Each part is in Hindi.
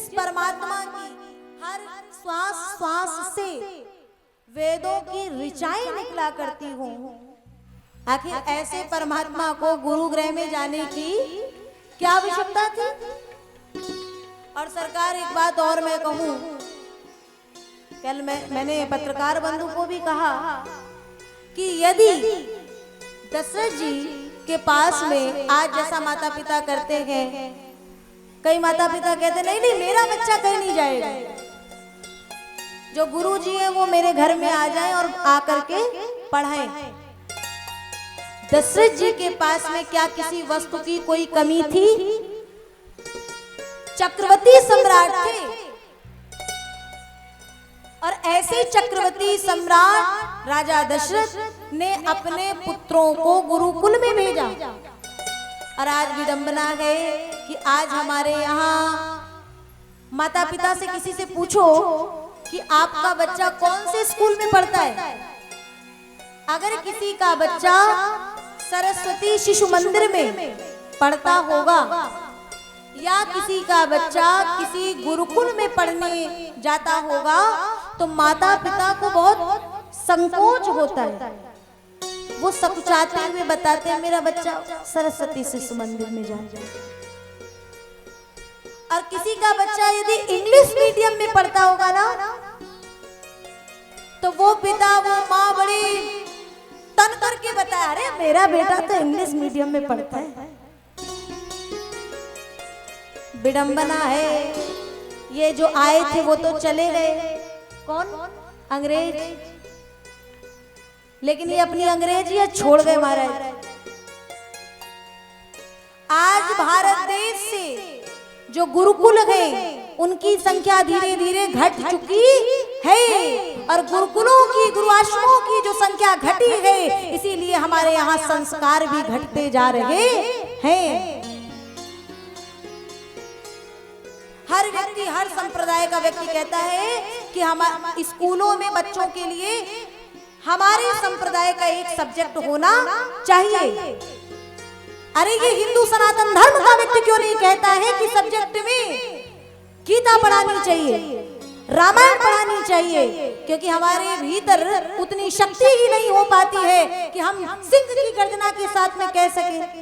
जिस परमात्मा की हर श्वास श्वास से वेदों की ऋचाएं निकला करती हूँ, आखिर ऐसे परमात्मा को गुरुगृह में जाने की क्या आवश्यकता थी? और सरकार एक बात और मैं कहूँ, कल मैंने पत्रकार बंधु को भी कहा कि यदि दशरथ जी के पास में आज जैसा माता पिता करते हैं, कई माता पिता कहते नहीं नहीं मेरा बच्चा कहीं नहीं जाएगा, जो गुरु जी है वो मेरे घर में आ जाए और आकर के पढ़ाएं। दशरथ जी के पास में क्या किसी वस्तु की कोई कमी थी? चक्रवर्ती सम्राट थे और ऐसे चक्रवर्ती सम्राट राजा दशरथ ने अपने पुत्रों को गुरुकुल में भेजा। और आज विडंबना है कि आज हमारे यहाँ माता पिता से किसी से पूछो कि आपका बच्चा कौन से स्कूल में पढ़ता है, अगर किसी का बच्चा सरस्वती शिशु मंदिर में पढ़ता होगा या किसी का बच्चा किसी गुरुकुल में पढ़ने जाता होगा तो माता पिता को बहुत संकोच होता है। वो सकुचाते हुए बताते हैं मेरा बच्चा सरस्वती शिशु मंदिर में जाए। और किसी का बच्चा यदि इंग्लिश मीडियम में पढ़ता होगा ना तो वो पिता वो माँ बड़ी तन करके बताया अरे मेरा बेटा तो इंग्लिश मीडियम में पढ़ता है। विडंबना है, ये जो आए थे वो तो चले गए, कौन? अंग्रेज। लेकिन ये अपनी अंग्रेजियत छोड़ गए महाराज। आज भारत देश से जो गुरुकुल है उनकी संख्या धीरे धीरे घट चुकी है और गुरुकुलों की गुरुआश्रमों की जो संख्या घटी है, इसीलिए हमारे यहाँ संस्कार भी घटते जा रहे हैं। हर व्यक्ति हर संप्रदाय का व्यक्ति कहता है कि हमारे स्कूलों में बच्चों के लिए हमारे संप्रदाय का एक सब्जेक्ट होना चाहिए। अरे ये हिंदू सनातन धर्म का व्यक्ति क्यों नहीं कहता है कि सब्जेक्ट में गीता पढ़ानी चाहिए, रामायण पढ़ानी चाहिए? क्योंकि हमारे भीतर उतनी शक्ति ही नहीं हो पाती है कि हम सिंह की गर्जना के साथ में कह सके।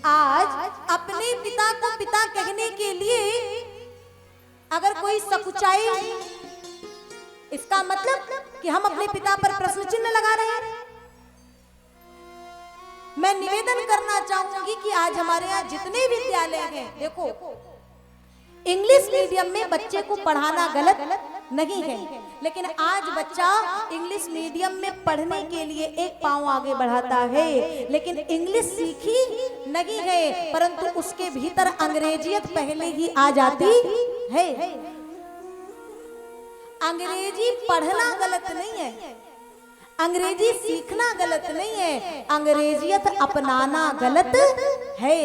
आज अपने पिता को पिता कहने के लिए अगर कोई सकुचाए, इसका मतलब कि हम अपने पिता पर प्रश्न चिन्ह लगा रहे हैं। मैं निवेदन करना चाहूंगी कि आज हमारे यहाँ जितने विद्यालय हैं, देखो इंग्लिश मीडियम में बच्चे को पढ़ाना गलत नहीं है, लेकिन आज बच्चा इंग्लिश मीडियम में पढ़ने के लिए एक पांव आगे बढ़ाता है, लेकिन इंग्लिश सीखी नहीं है, परंतु उसके भीतर अंग्रेजियत पहले ही आ जाती है। अंग्रेजी पढ़ना गलत नहीं है, अंग्रेजी सीखना गलत नहीं है, अंग्रेजियत अपनाना गलत है।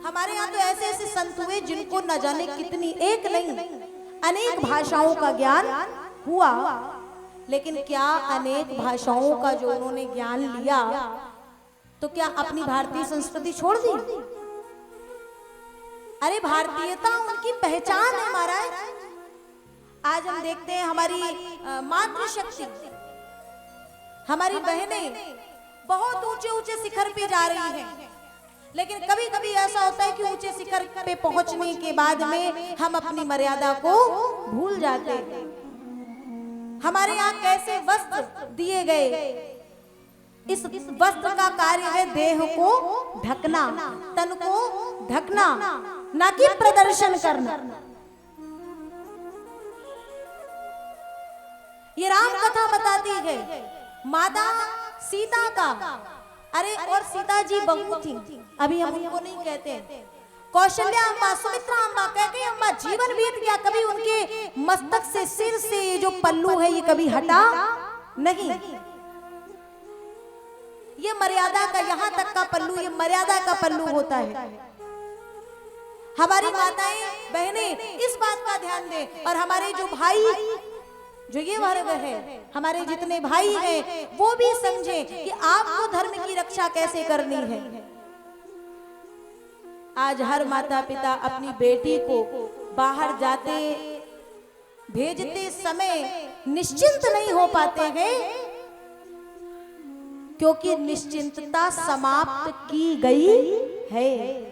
हमारे यहाँ तो ऐसे ऐसे संत हुए जिनको न जाने कितनी एक नहीं अनेक भाषाओं का ज्ञान हुआ, लेकिन क्या अनेक भाषाओं का जो उन्होंने ज्ञान लिया तो क्या अपनी भारतीय संस्कृति छोड़ दी? अरे भारतीयता उनकी पहचान है महाराज। आज हम देखते हैं हमारी मातृशक्ति, हमारी बहनें बहुत ऊंचे ऊंचे शिखर पे जा रही हैं, लेकिन कभी कभी ऐसा होता है कि ऊंचे शिखर पे पहुंचने के बाद में हम अपनी मर्यादा को भूल जाते हैं। हमारे यहाँ कैसे वस्त्र दिए गए, इस वस्त्र का कार्य है देह को ढकना, तन को ढकना, ना कि प्रदर्शन करना। ये राम कथा बताती है माता सीता का। अरे और सीता जी बहू थी, अभी हम उनको नहीं कहते, कौशल्या अम्बा, सुमित्रा अम्बा, कैकेयी अम्बा, जीवन बीत गया, कभी उनके मस्तक से सिर से ये जो पल्लू है ये कभी हटा नहीं। ये मर्यादा का, यहाँ तक का पल्लू ये मर्यादा का पल्लू होता है। हमारी माताएं बहनें इस बात का ध्यान दें, और हमारे जो भाई जो ये वर्ग है, हमारे जितने भाई हैं वो भी समझें कि आपको धर्म की रक्षा कैसे करनी है। आज हर माता पिता अपनी बेटी को बाहर जाते भेजते समय निश्चिंत नहीं हो पाते हैं, क्योंकि निश्चिंतता समाप्त की गई है।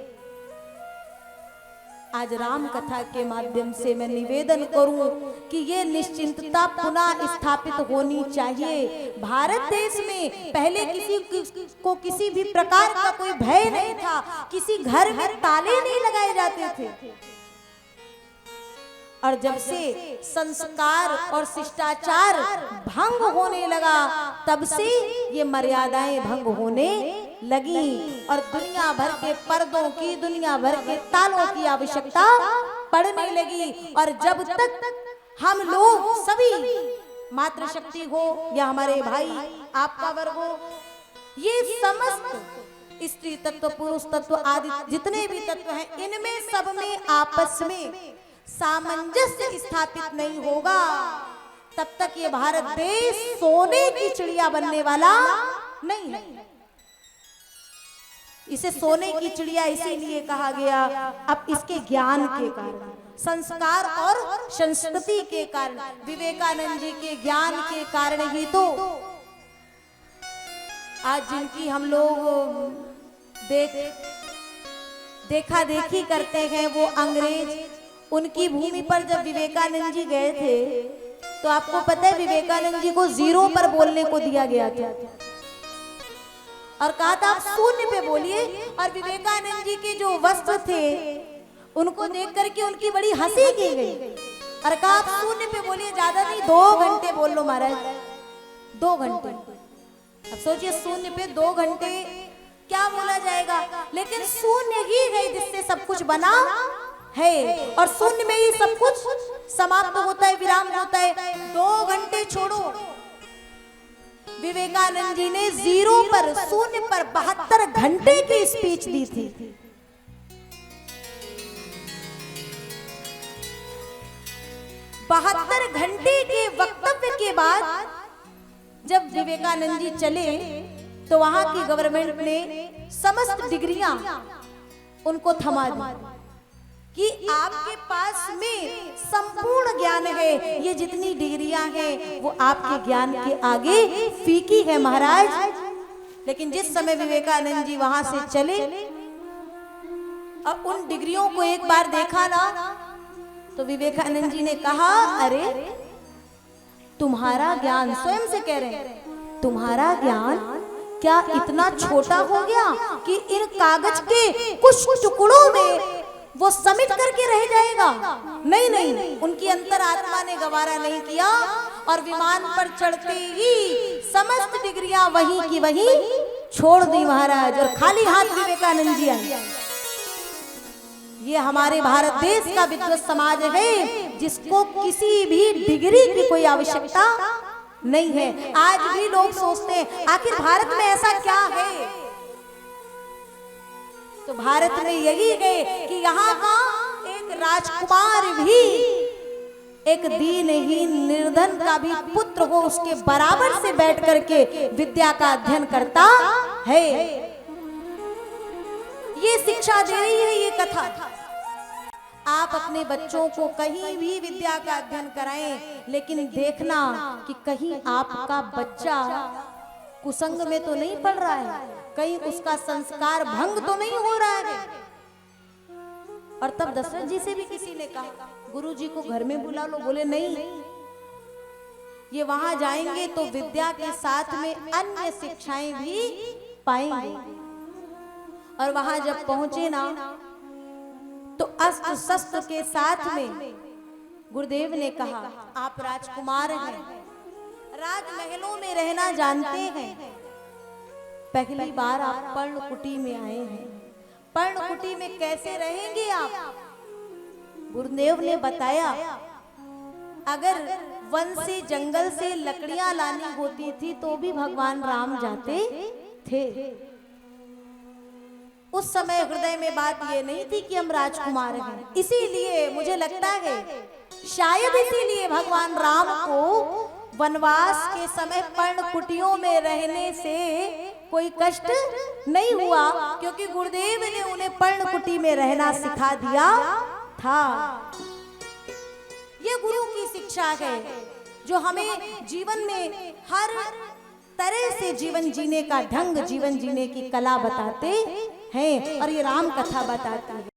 आज राम कथा के माध्यम से मैं निवेदन करूं कि ये निश्चिंतता पुनः स्थापित होनी चाहिए। भारत देश में पहले किसी को किसी भी प्रकार का कोई भय नहीं था, किसी घर में ताले नहीं लगाए जाते थे। और जब से संस्कार और शिष्टाचार भंग होने लगा, तब से ये मर्यादाएं भंग होने लगी और दुनिया भर के पर्दों की, दुनिया भर के तालों की आवश्यकता पड़ने लगी। और जब तक हम लोग सभी, मातृशक्ति हो या हमारे भाई आपका वर्ग हो, ये समस्त स्त्री तत्व, पुरुष तत्व आदि जितने भी तत्व हैं, इनमें सब में आपस में सामंजस्य स्थापित नहीं होगा, तब तक ये भारत देश सोने की चिड़िया बनने वाला नहीं है। इसे सोने की चिड़िया इसीलिए कहा गया, अब इसके ज्ञान के कारण, संस्कार और संस्कृति के कारण, विवेकानंद जी के ज्ञान के कारण ही तो आज जिनकी हम लोग देखा देखी करते हैं, वो अंग्रेज, उनकी भूमि पर जब विवेकानंद जी गए थे, तो आपको पता है विवेकानंद जी को 0 पर बोलने को दिया गया था और कहा था आप शून्य पे बोलिए। और विवेकानंद जी के जो वस्त्र थे उनको देख करके उनकी बड़ी हंसी की गई और कहा आप शून्य पे बोलिए, ज्यादा नहीं 2 घंटे बोल लो महाराज, 2 घंटे। अब सोचिए शून्य पे 2 घंटे क्या बोला जाएगा, लेकिन शून्य ही है जिससे सब कुछ बना है और शून्य में ही सब कुछ समाप्त होता है, विराम होता है। 2 घंटे छोड़ो, विवेकानंद जी ने 0 पर, शून्य पर 72 घंटे की स्पीच दी थी। 72 घंटे के वक्तव्य के बाद जब विवेकानंद जी चले, तो वहां की गवर्नमेंट ने समस्त डिग्रियां उनको थमा दी कि आपके पास में संपूर्ण ज्ञान है, ये जितनी डिग्रियां हैं वो आपके ज्ञान के आगे फीकी है महाराज। लेकिन जिस समय विवेकानंद जी वहां से चले और उन डिग्रियों को एक बार देखा ना, तो विवेकानंद जी ने कहा, अरे तुम्हारा ज्ञान, स्वयं से कह रहे हैं, तुम्हारा ज्ञान क्या इतना छोटा हो गया कि इन कागज के कुछ टुकड़ों में वो समेट करके रह जाएगा? नहीं नहीं, उनकी अंतरात्मा ने गवारा नहीं किया और विमान पर चढ़ते ही समस्त डिग्रियां वहीं की वहीं छोड़ दी महाराज, और खाली हाथ विवेकानंद जी आए। ये हमारे भारत देश का विद्वत समाज है जिसको किसी भी डिग्री की कोई आवश्यकता नहीं है। आज भी लोग सोचते हैं आखिर भारत में ऐसा क्या है, तो भारत में यही है कि यहाँ का एक राजकुमार भी एक दीनहीन निर्धन का भी पुत्र हो, उसके बराबर से बैठ करके विद्या का अध्ययन करता है। ये शिक्षा दे रही है ये कथा। आप अपने बच्चों को कहीं भी विद्या का अध्ययन कराएं, लेकिन देखना कि कहीं आपका बच्चा कुसंग में तो नहीं पड़ रहा है, कहीं उसका संस्कार भंग तो नहीं हो रहा है। और तब दशरथ जी से भी किसी ने कहा, गुरु जी को घर में बुला लो। बोले नहीं, ये वहां जाएंगे तो विद्या के साथ में अन्य शिक्षाएं भी पाएंगे। और वहां जब पहुंचे ना, तो अस्त्र शस्त्र के साथ में गुरुदेव ने कहा, आप राजकुमार हैं, राजमहलों में रहना जानते हैं, पहली बार आप पर्णकुटी में आए हैं, पर्णकुटी में कैसे रहेंगे आप? गुरुदेव ने बताया, अगर वन से, जंगल से लकड़ियां लानी होती थी तो भी भगवान राम जाते थे। उस समय हृदय में बात ये नहीं थी कि हम राजकुमार हैं, इसीलिए मुझे लगता है शायद इसीलिए भगवान राम को वनवास के समय पर्णकुटियों में रहने से कोई कष्ट नहीं हुआ, क्योंकि गुरुदेव ने उन्हें पर्णकुटी में रहना सिखा दिया था। ये गुरु की शिक्षा है जो हमें जीवन में हर तरह से जीवन जीने का ढंग, जीवन जीने की कला बताते हैं, और ये राम कथा बताती है।